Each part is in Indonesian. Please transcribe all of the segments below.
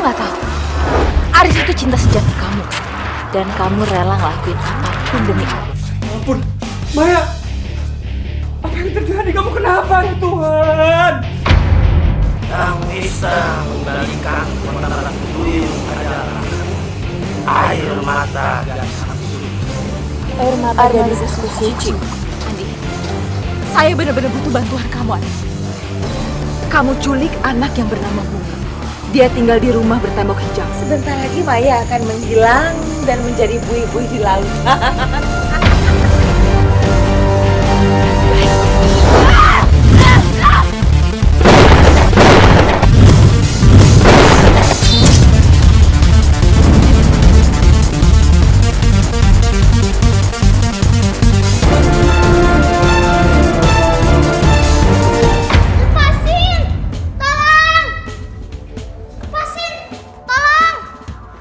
nggak tahu? Aris itu cinta sejati kamu. Dan kamu rela ngelakuin apapun demi Aris. Ampun, Maya. Apa yang terjadi? Kamu kenapa ya Tuhan? Yang bisa mengendalikan menara duyung adalah air mata gadis. Air mata gadis suci. Andi, saya benar-benar butuh bantuan kamu, Andi. Kamu culik anak yang bernama Bunga. Dia tinggal di rumah bertembok hijau. Sebentar lagi Maya akan menghilang dan menjadi buih-buih di laut.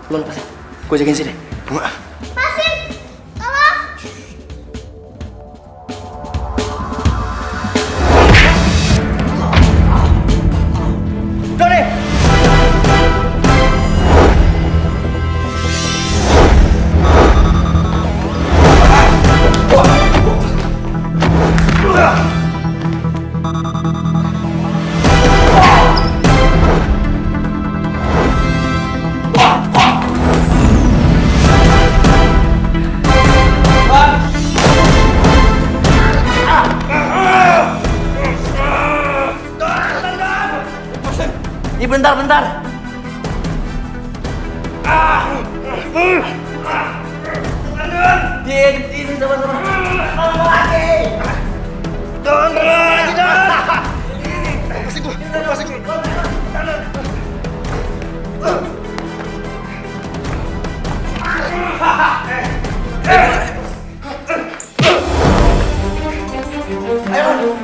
Belum pasti. Gue jagain sini. Bunga. Pasin! Tolong! Doni! Bentar. Ini sama-sama. Tolong lagi. Lepasin gua. Ayo.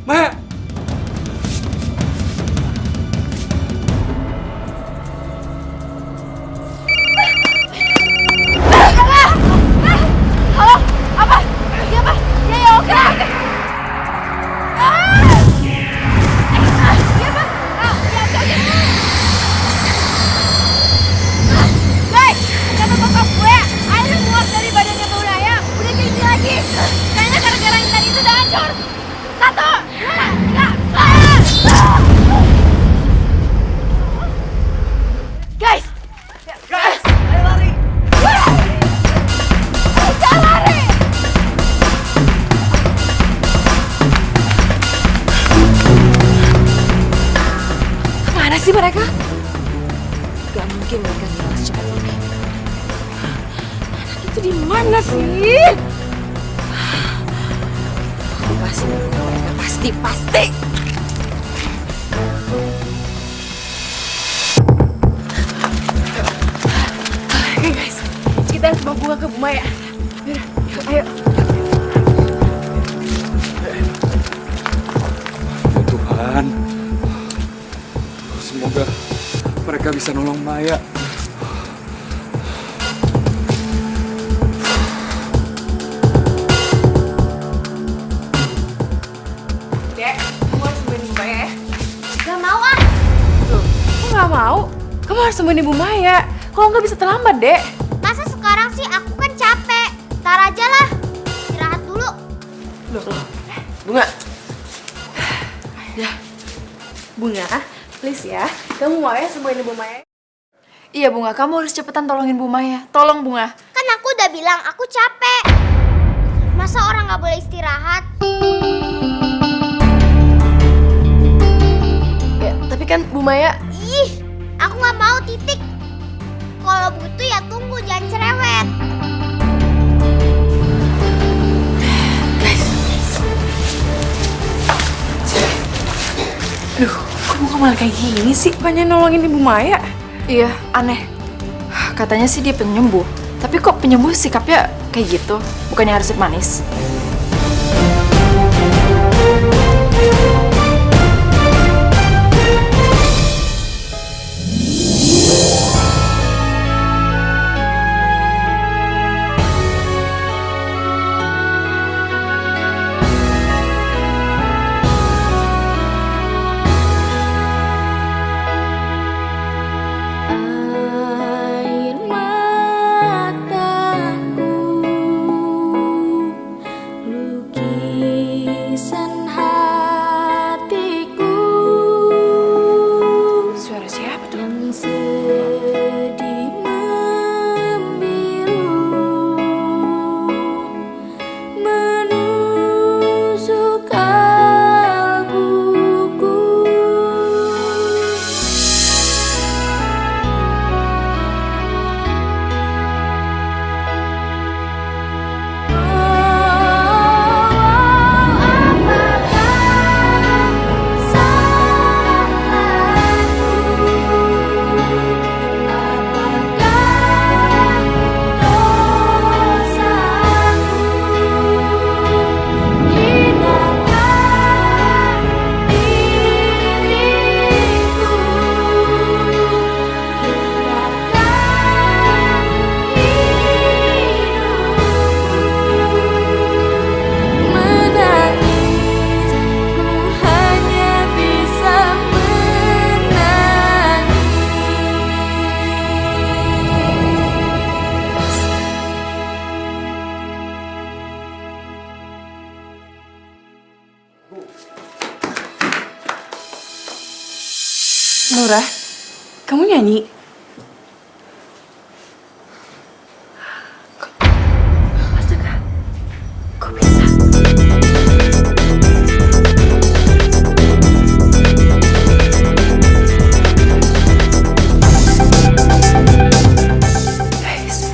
Maya! Halo? Apa? Dia apa? Dia ya oke? Guys, kata bokap gue, air muak dari badannya bau ayam. Udah keisi lagi. Kayaknya gara-gara yang tadi itu udah hancur. 1, 2, 3, Guys! Ayo lari. Jangan lari! Kemana sih mereka? Gak mungkin mereka hilang secepat ini. Anak itu di mana sih? Aku pasti menemukan mereka, pasti. Oke guys, kita harus bawa bunga ke Bu Maya. Ayo. bisa nolong Maya. Dek, kamu harus sembuhin Bu Maya ya. Gak mau ah. Loh, kok nggak mau? Kamu harus sembuhin Ibu Maya. Kalau nggak bisa terlambat, Dek. Masa sekarang sih aku kan capek. Ntar aja lah. Istirahat dulu. Bunga. Ya. Bunga, please ya. Kamu mau ya sembuhin Ibu Maya? Iya Bunga, kamu harus cepetan tolongin Bu Maya. Tolong Bunga. Kan aku udah bilang aku capek. Masa orang nggak boleh istirahat? Ya, tapi kan Bu Maya. Ih, aku nggak mau titik. Kalau butuh ya tunggu, jangan cerewet. Aduh, kok Bunga malah kayak gini sih? Bukannya nolongin Ibu Maya? Iya, aneh. Katanya sih dia penyembuh. Tapi kok penyembuh sikapnya kayak gitu? Bukannya harus manis? Air mataku, lukisan hatiku Suara siapa tuh? yang sedih membiru, menusuk kalbuku. Nura, kamu nyanyi? Astaga, kok bisa? Guys.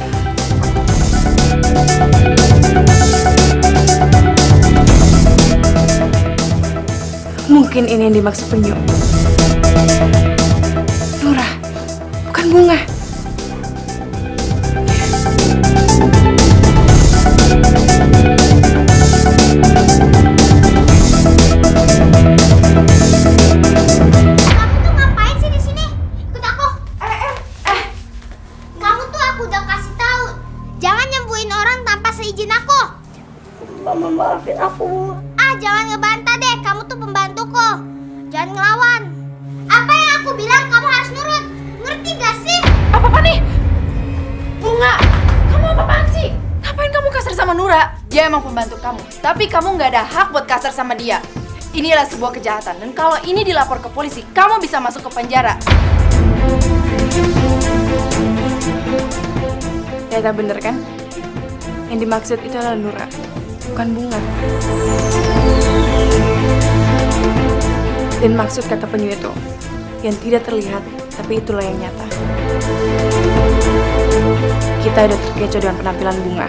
Mungkin ini yang dimaksud penyu. Nura, bukan bunga. Kamu tuh ngapain sih di sini? Ikut aku. Kamu tuh aku udah kasih tahu. Jangan nyembuhin orang tanpa seizin aku. Mama maafin aku. Ah, jangan ngebantah deh. Kamu tuh pembantuku. Jangan ngelawan. Apa yang aku bilang kamu harus nurut. Ngerti gak sih? Apa nih? Bunga, kamu apa-apaan sih? Ngapain kamu kasar sama Nura? Dia emang pembantu kamu, tapi kamu nggak ada hak buat kasar sama dia. Inilah sebuah kejahatan, dan kalau ini dilapor ke polisi, kamu bisa masuk ke penjara. Ternyata bener kan? Yang dimaksud itu adalah Nura, bukan bunga. Dan maksud kata penyu itu, yang tidak terlihat, tapi itulah yang nyata. Kita udah terkecoh dengan penampilan bunga.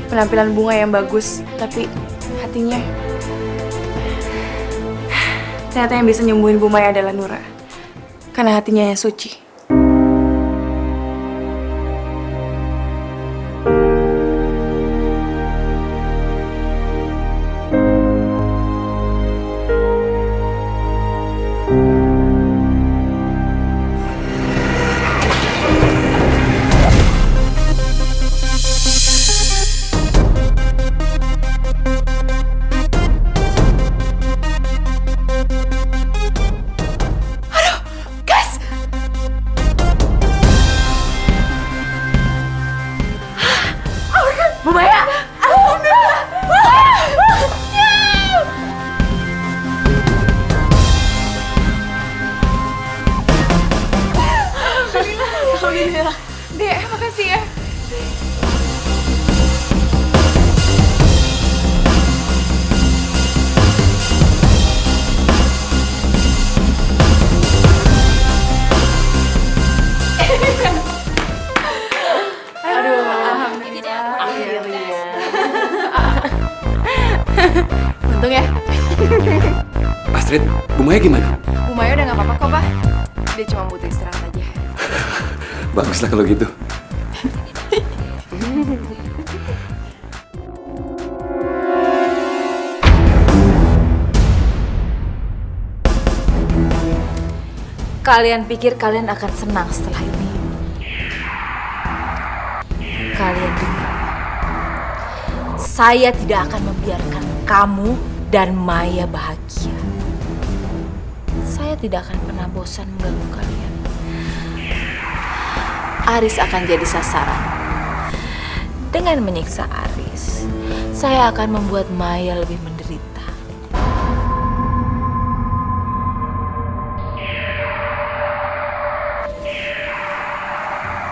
Penampilan bunga yang bagus, tapi hatinya... Ternyata yang bisa nyembuhin Bu Maya adalah Nura. Karena hatinya yang suci. Untung ya. Astrid, Bu Maya gimana? Bu Maya udah gak apa-apa kok, Pak. Dia cuma butuh istirahat aja. Baguslah kalau gitu. Kalian pikir kalian akan senang setelah ini? Kalian dengar. Saya tidak akan membiarkan kamu dan Maya bahagia. Saya tidak akan pernah bosan mengganggu kalian. Aris akan jadi sasaran. Dengan menyiksa Aris, saya akan membuat Maya lebih menderita.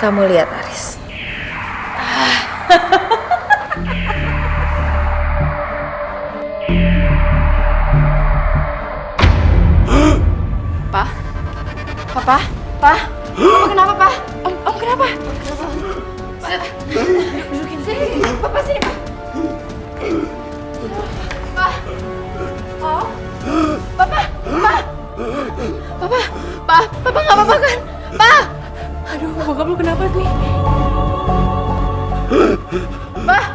Kamu lihat Aris. Pak? Papa? Pak? Papa kenapa, Pak? Om kenapa? Dudukin sini. Papa sini, Pak. Pak. Oh. Papa. Papa nggak apa-apa kan? Pak. Aduh, bokap lu kenapa nih? Pak.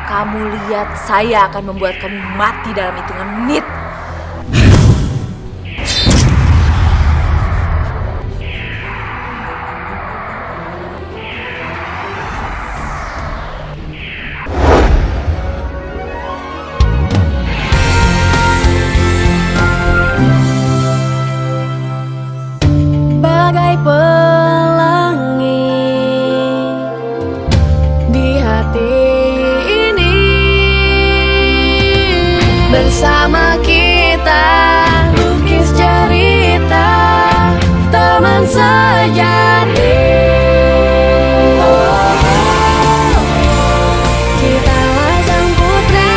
Kamu lihat, saya akan membuat kamu mati dalam hitungan menit. Bagai pelangi di hati ini, bersama kita lukis cerita teman sejati. Kitalah sang putri,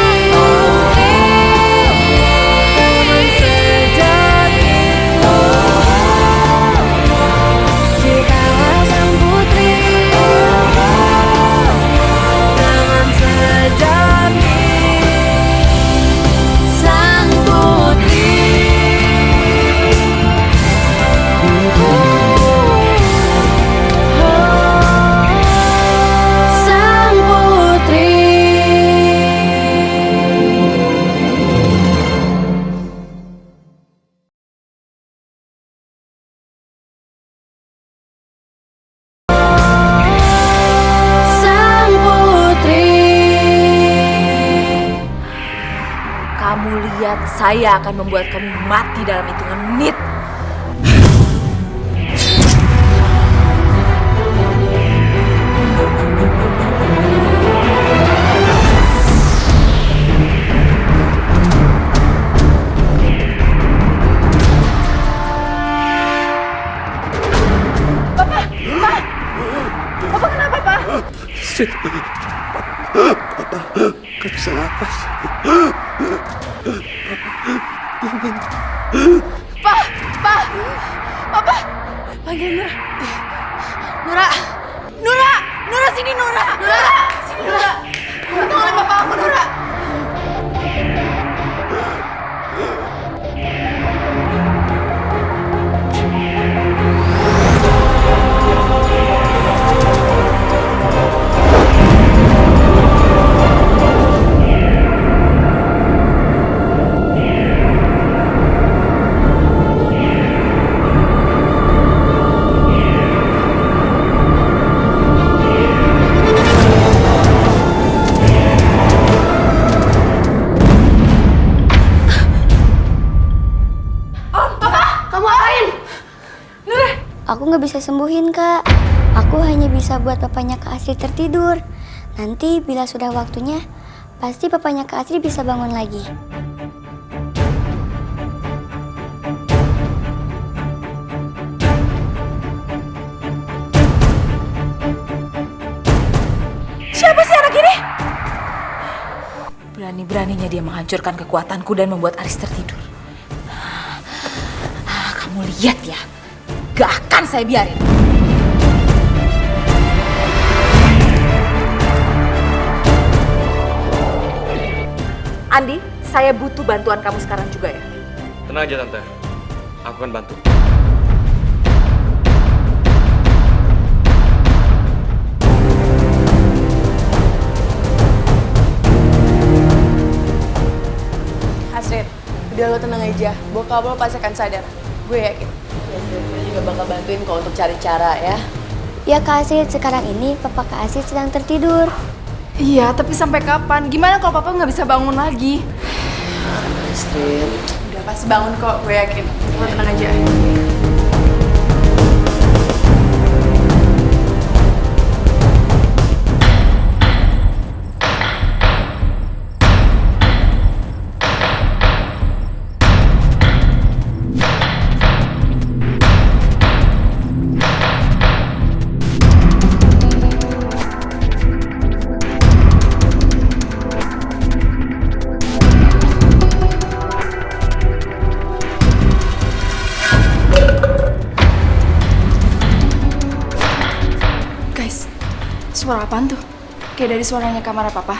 teman sejati. Kitalah sang putri, teman sejati. Sang putri, sang putri. Sang putri. Kamu lihat, saya akan membuat kamu mati dalam hitungan menit. Papa kenapa, Pak? Astrid, Papa gak bisa napas. Papa, panggil Nura. Nura sini Nura. Sini Nura. Tolongin papa aku Nura. Aku nggak bisa sembuhin, Kak. Aku hanya bisa buat papanya Kak Astrid tertidur. Nanti bila sudah waktunya, pasti papanya Kak Astrid bisa bangun lagi. Siapa sih anak ini? Berani Beraninya dia menghancurkan kekuatanku dan membuat Aris tertidur. Kamu lihat ya, gak akan saya biarin. Andi, saya butuh bantuan kamu sekarang juga ya. Tenang aja Tante, aku akan bantu. Astrid, udah lo tenang aja. Bokap lo pasti akan sadar. Gue yakin. Gue juga bakal bantuin kok untuk cari cara ya. Ya Kak Astrid, sekarang ini Papa Kak Astrid sedang tertidur. Iya, tapi sampai kapan? Gimana kalau papa nggak bisa bangun lagi? Astrid. Udah pasti bangun kok, gue yakin. Lo tenang aja. Guys, suara apaan tuh? Kayak dari suaranya kamar papa.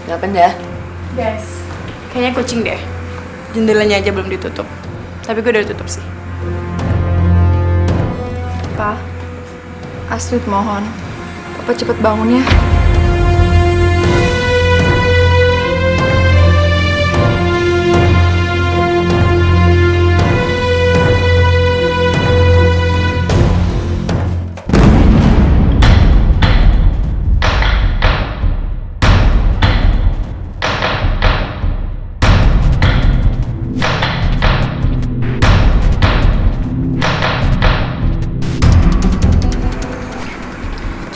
Gak benda. Guys, kayaknya kucing deh. Jendelanya aja belum ditutup. Tapi gue udah tutup sih. Pa, Astrid mohon. Papa cepet bangun ya.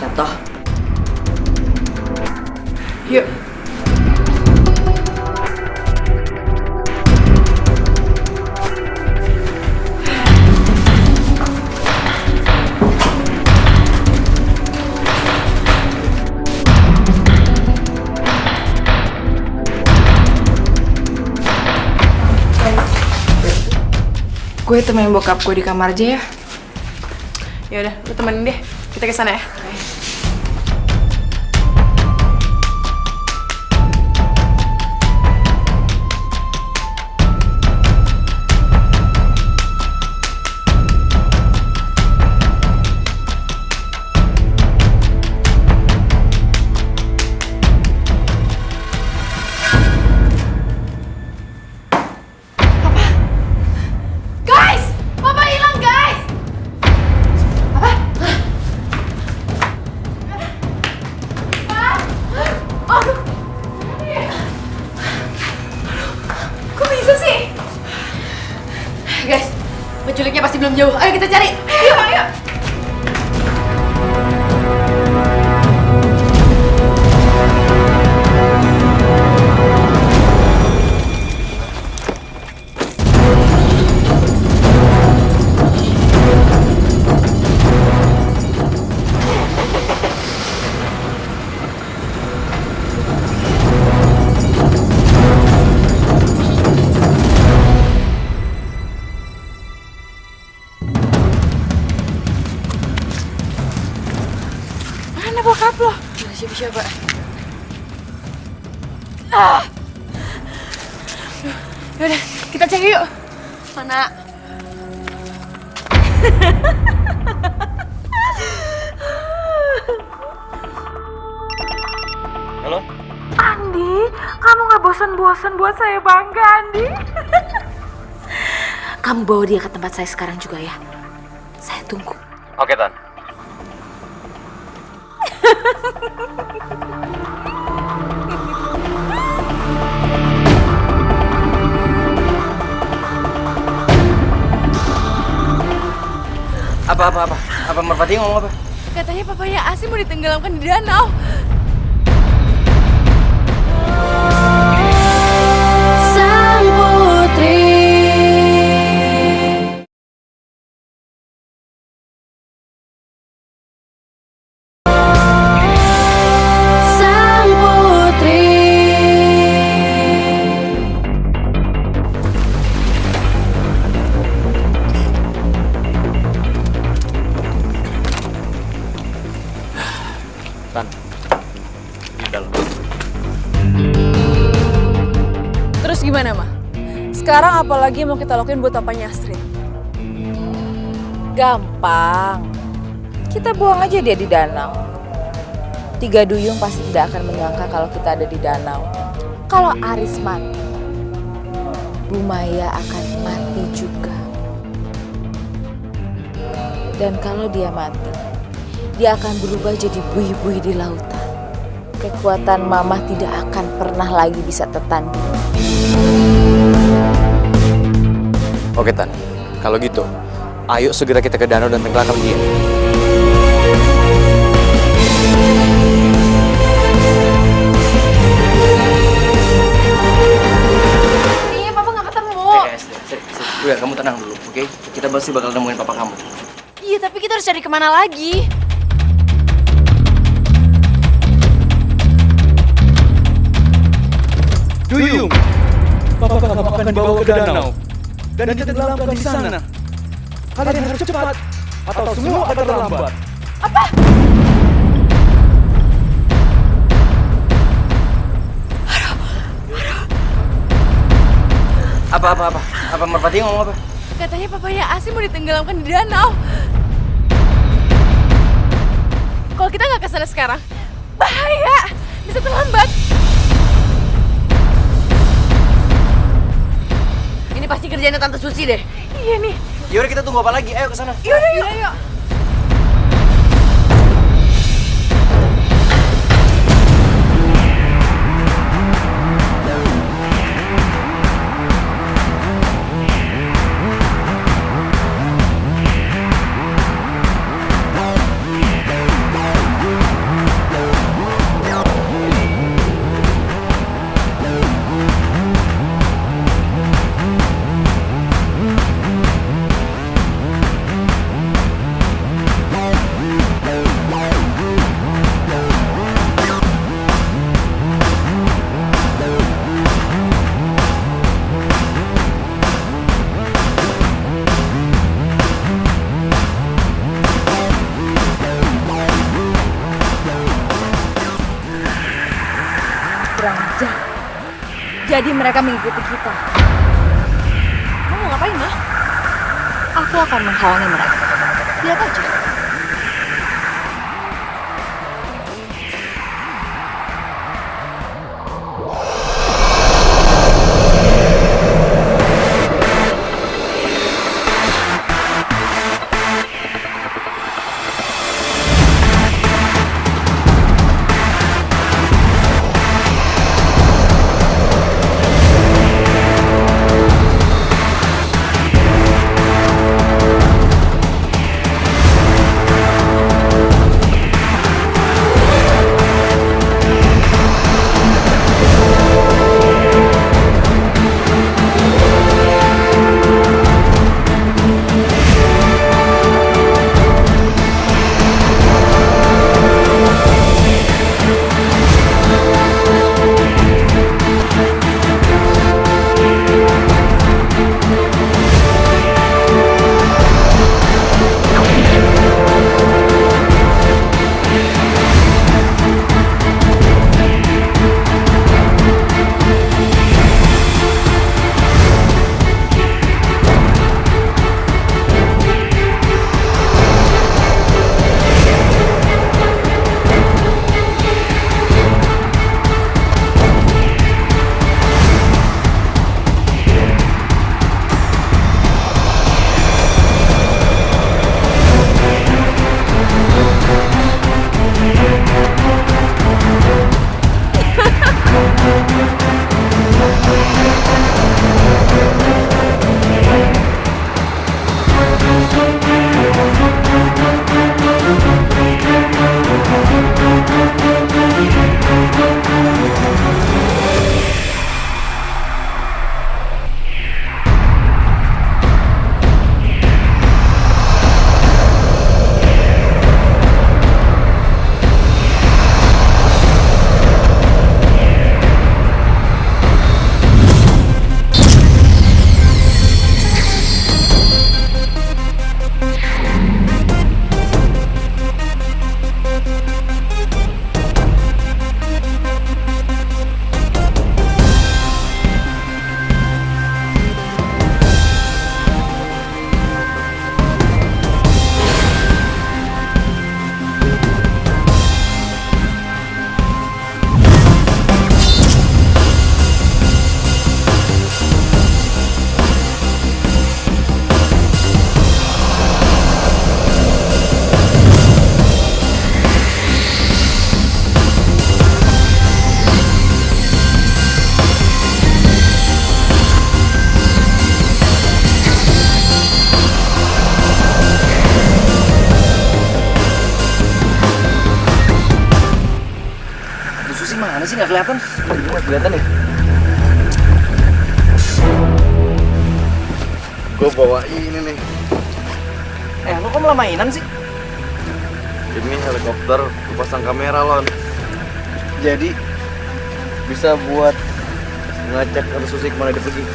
Jatuh. Yuk. Gue temenin bokap gue di kamar aja ya. Ya udah, lu temenin deh. Kita ke sana ya. Guys! Papa hilang, guys! Apa? Aduh! Kok bisa sih? Guys, penculiknya pasti belum jauh. Ayo kita cari! Ayo, ayo! Mana bokap lo? Siapa-siapa? Yaudah, kita cari yuk. Mana? Halo? Andi, kamu gak bosan-bosan buat saya bangga, Andi. Kamu bawa dia ke tempat saya sekarang juga ya. Saya tunggu. Oke, Tan. Apa Merpati ngomong apa? Katanya papanya Asi mau ditenggelamkan di danau. Sang Putri. Sang Putri. Tan. Di dalam. Terus gimana, Ma? Sekarang apa lagi yang mau kita lakuin buat papanya Astrid? Gampang. Kita buang aja dia di danau. Tiga duyung pasti tidak akan menyangka kalau kita ada di danau. Kalau Aris mati, Bu Maya akan mati juga. Dan kalau dia mati, dia akan berubah jadi buih-buih di lautan. Kekuatan Mamah tidak akan pernah lagi bisa tertanding. Oke, Tan. Kalau gitu, ayo segera kita ke danau dan tenggelamkan dia. Iya, Papa nggak ketemu. Udah, kamu tenang dulu, oke? Kita pasti bakal nemuin papa kamu. Iya, tapi kita harus cari kemana lagi? Duyung, Papa kamu akan dibawa ke danau dan ditenggelamkan di sana. Kalian harus cepat, atau semua akan terlambat. Apa Merpati ngomong apa? Katanya papanya Asi mau ditenggelamkan di danau. Kalau kita nggak kesana sekarang, bahaya. Bisa terlambat. Ini pasti kerjanya Tante Susi deh. Iya nih. Yaudah, kita tunggu apa lagi? Ayo ke sana. Yaudah, yuk. Jadi mereka mengikuti kita. Kamu mau ngapain, Ma? Aku akan menghalangi mereka. Lihat aja. sih nggak kelihatan? Nggak kelihatan ya? Gue bawa ini nih. Lo kok malah mainan sih? Ini helikopter, gue pasang kamera Lon. Jadi bisa buat ngecek Tante Susi kemana dia pergi.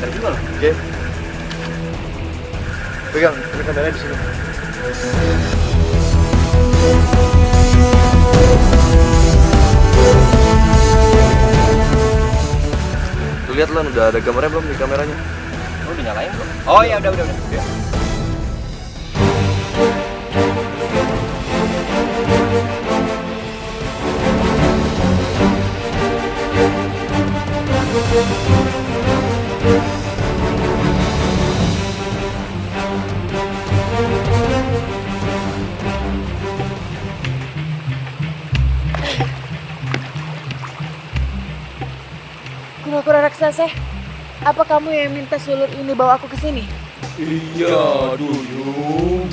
Bentar juga loh. Oke. Pegang, ini kameranya di sini. Tuh lihat Lon, udah ada gambarnya belum di kameranya? Lo udah nyalain belum? Oh iya udah. Ya. Kura-kura raksasa, apa kamu yang minta sulur ini bawa aku ke sini? Iya, Duyung.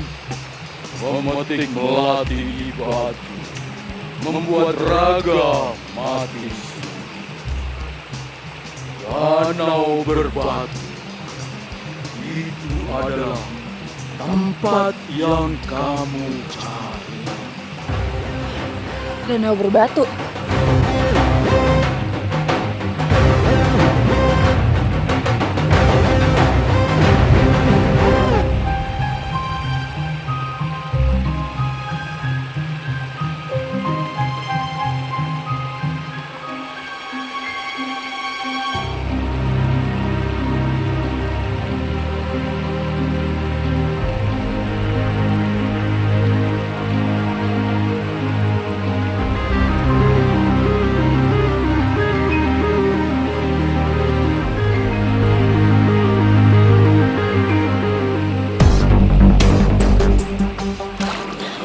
Memetik melati batu, membuat raga mati. Danau berbatu itu adalah tempat yang kamu cari. Danau berbatu.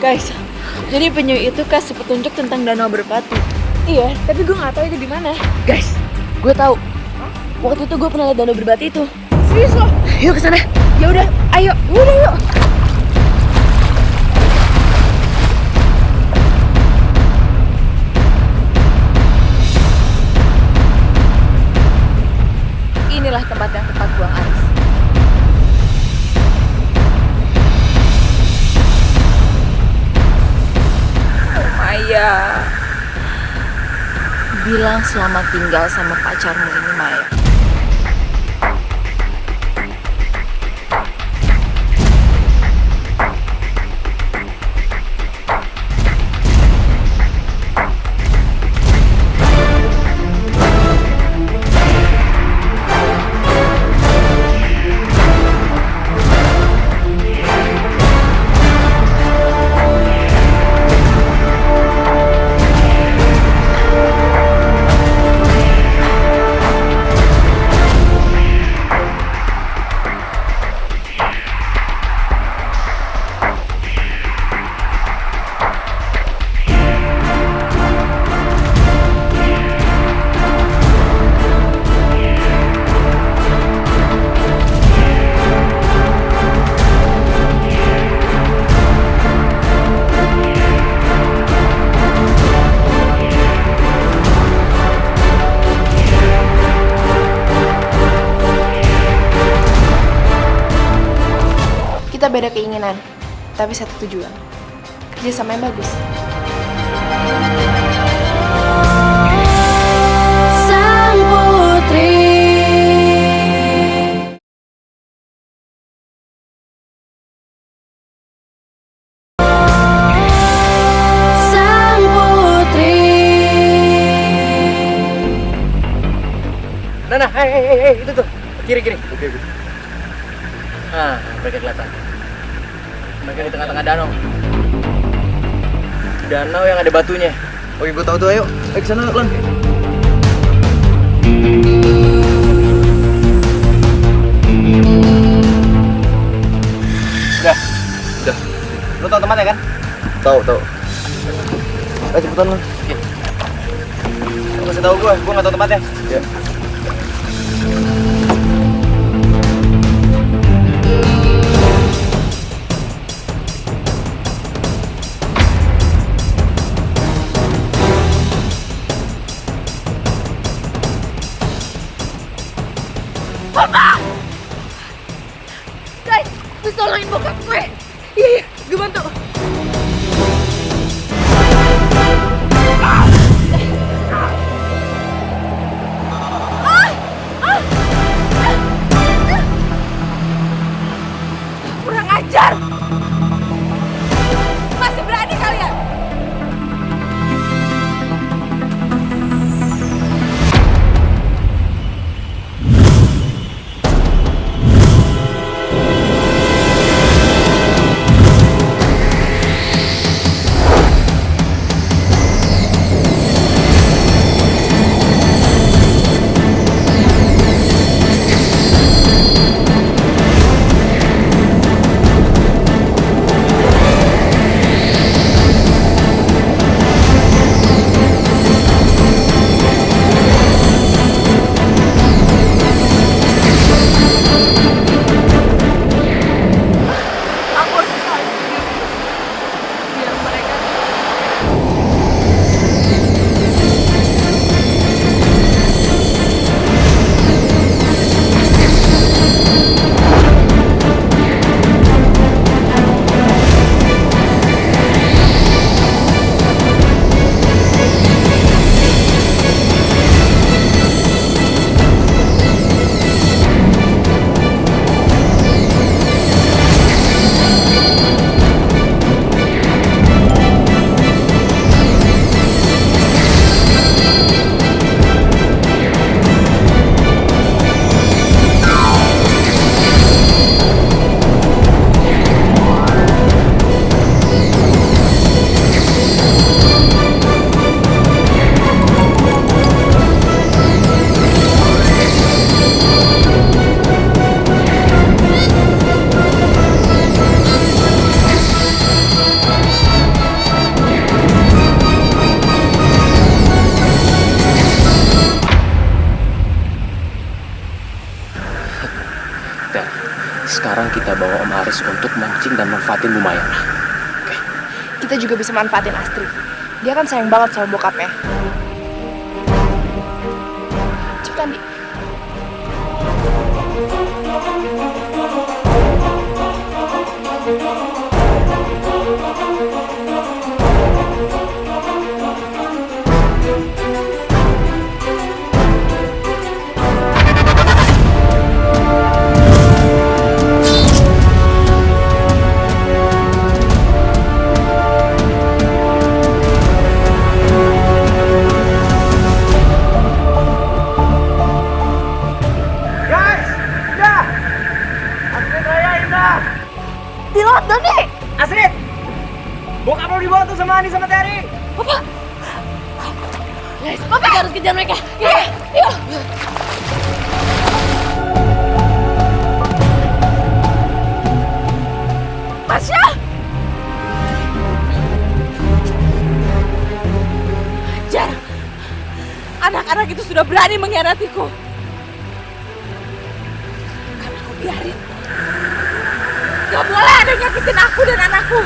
Guys, jadi penyu itu kasih petunjuk tentang danau berbatu. Iya, tapi gue nggak tahu itu di mana. Guys, gue tahu. Waktu itu gue pernah lihat danau berbatu itu. Serius loh? Yuk ke sana. Ya udah, ayo. Udah yuk. Inilah tempat yang tepat buang Aris. Maya, bilang selamat tinggal sama pacarmu ini, Maya. Kita beda keinginan, tapi satu tujuan. Kerjasama yang bagus. Sang Putri. Sang Putri. Nah, hei, itu tuh. Kiri. Oke. Nah, mereka kelihatan. Mereka di tengah-tengah danau. Danau yang ada batunya. Oke, gue tahu tuh. Ayo ke sana Lon. Udah. Udah. Lo tau tempatnya kan? Tahu. Ayo cepetan Lon. Oke. Lo kasih tahu gue nggak tahu tempatnya. Ya. Terus tolongin bokap gue. Iya, gue bantu. Kurang ajar. Masih berani kalian? Sekarang kita bawa Om Aris untuk mancing dan manfaatin Bu Maya. Oke. Kita juga bisa manfaatin Astrid. Dia kan sayang banget sama bokapnya. Cepetan, Di. Di London nih. Astrid! Bokap lo dibawa tuh sama Ani sama Terry. Bapak. Guys, Bapak harus kejar mereka. Iya, yuk. Tasya. Ajar. Anak-anak itu sudah berani mengkhianatiku. Karena aku biarin. Gak boleh ada yang nyakitin aku dan anakku.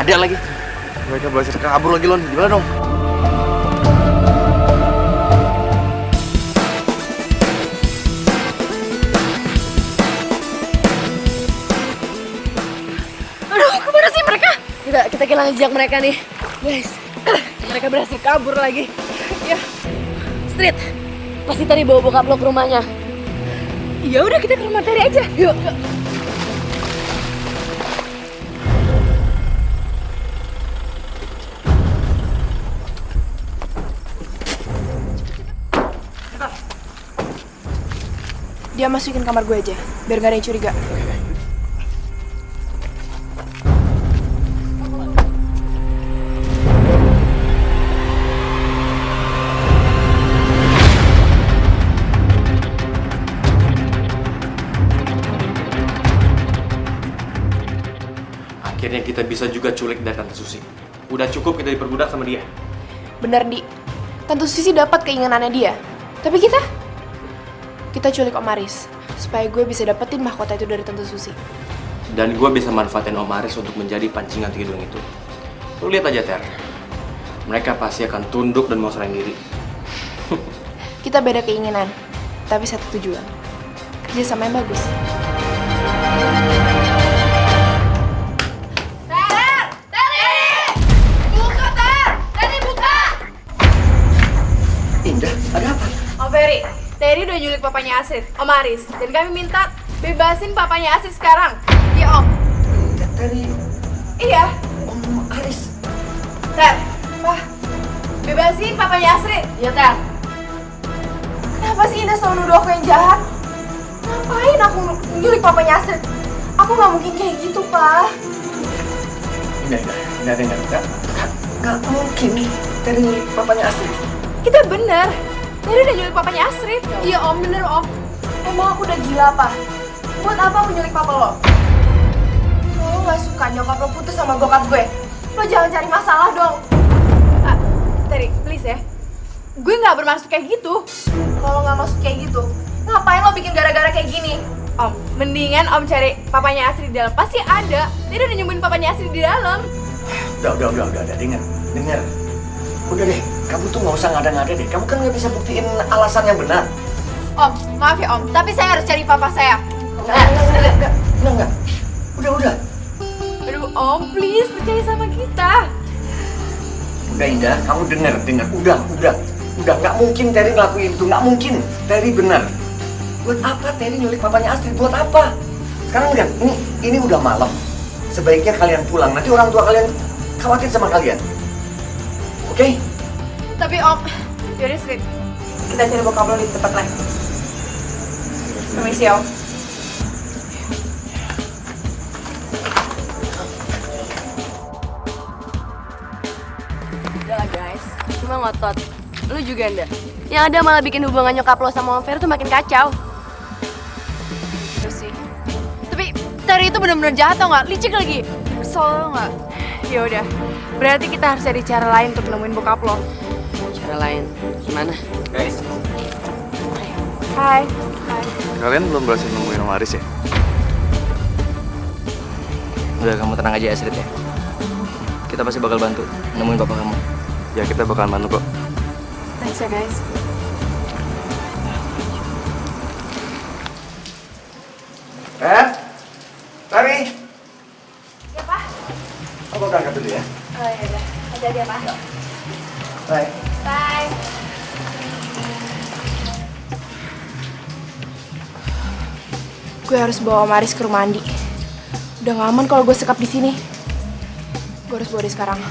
ada lagi. Mereka berhasil kabur lagi, Lon. Gimana dong? Aduh, kemana sih mereka? Kita kehilangan jejak mereka nih. Guys, mereka berhasil kabur lagi. Ya, Street, pasti tadi bawa bokap lo ke rumahnya. Ya udah, kita ke rumah Terry aja. Yuk. Dia masukin kamar gue aja, biar gak ada yang curiga. Akhirnya kita bisa juga culik dari Tante Susi. Udah cukup kita diperbudak sama dia. Bener, Di. Tante Susi dapat keinginannya dia. Tapi kita culik Om Aris, supaya gue bisa dapetin mahkota itu dari Tante Susi. Dan gue bisa manfaatin Om Aris untuk menjadi pancingan Tidung itu. Lu lihat aja, Ter. Mereka pasti akan tunduk dan mau serang diri. Kita beda keinginan, tapi satu tujuan. Kerja sama yang bagus. Indah, ada apa? Om Ferry, Terry udah nyulik papanya Asrid, Om Aris. Dan kami minta bebasin papanya Asrid sekarang. Iya, Om. Terry. Iya. Om Aris. Ter, Pak. Bebasin papanya Asrid. Iya, Ter. Kenapa sih Indah selalu nuduh aku yang jahat? Ngapain aku nyulik papanya Asrid? Aku nggak mungkin kayak gitu, Pak. Nggak mungkin Terry nyulik papanya Astrid. Kita bener. Terry udah nyulik papanya Asrid. Iya, Om. Bener, Om. Emang aku udah gila, Pak? Buat apa aku nyulik papa lo? Kalau lo nggak suka nyokap lo putus sama bokap gue, lo jangan cari masalah dong. Ah, Terry, please ya. Gue nggak bermaksud kayak gitu. Kalau nggak maksud kayak gitu, ngapain lo bikin gara-gara kayak gini? Om, mendingan Om cari papanya Asri di dalam. Pasti ada. Dia udah nyembuhin papanya Asri di dalam. Udah, dengar. Udah deh, kamu tuh nggak usah ngada-ngada deh. Kamu kan nggak bisa buktiin alasan yang benar. Om, maaf ya Om, tapi saya harus cari papa saya. Enggak. Udah. Aduh Om, please percaya sama kita. Udah Indah, kamu dengar. Udah, nggak mungkin Terry ngelakuin itu, nggak mungkin. Terry benar. Buat apa Terry nyulik papanya Astrid? Buat apa? Sekarang lihat, ini udah malam. Sebaiknya kalian pulang, nanti orang tua kalian khawatir sama kalian. Oke? Tapi Om, yaudah Street, kita cari bokap lo di tempat lain. Permisi Om. Udah lah guys, cuma ngotot. Lu juga ndak? Yang ada malah bikin hubungan nyokap lo sama Om Fer tuh makin kacau. Terus sih. Tapi Terry itu bener-bener jahat tau nggak? Licik lagi. Kesel tau nggak? Ya udah, berarti kita harus cari cara lain untuk nemuin bokap lo. Cara lain? Gimana? Guys, Hai. kalian belum berhasil nemuin Om Aris ya? Udah, kamu tenang aja Astrid ya. Kita pasti bakal bantu nemuin bapak kamu. Ya, kita bakalan bantu kok. Thanks ya guys. Terry. Ya Pak. Aku berangkat dulu ya. Oh ya udah, hati-hati ya Pak. Bye. Bye. Gue harus bawa Maris ke rumah Andi. Udah gak aman kalau gue sekap di sini. Gue harus bawa dia sekarang.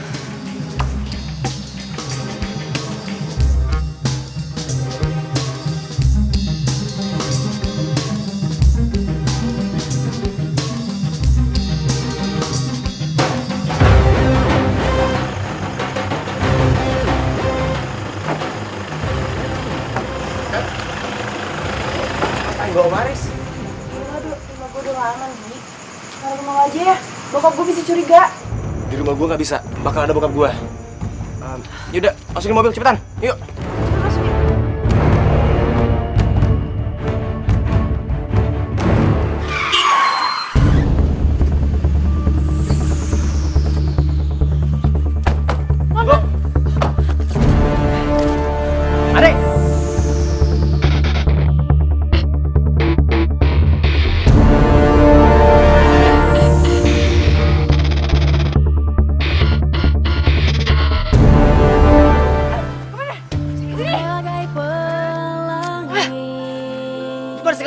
Bawa Maris. Aduh, rumah gue udah gak aman, Gi. Taruh rumah lo aja ya, bokap gue bisa curiga. Di rumah gua nggak bisa, bakal ada bokap gua. Yaudah, masukin mobil cepetan, yuk.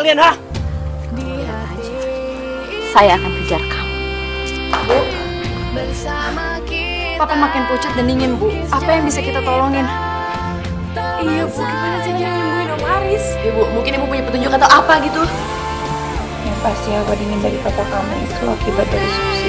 kalian, ha? Saya akan kejar kamu. Papa makin pucat dan dingin, Bu. Apa yang bisa kita tolongin? Iya Bu, gimana caranya nyembuhin Om Aris? Ibu, mungkin ibu punya petunjuk atau apa gitu? Yang pasti apa dingin dari papa kamu itu akibat dari Susi.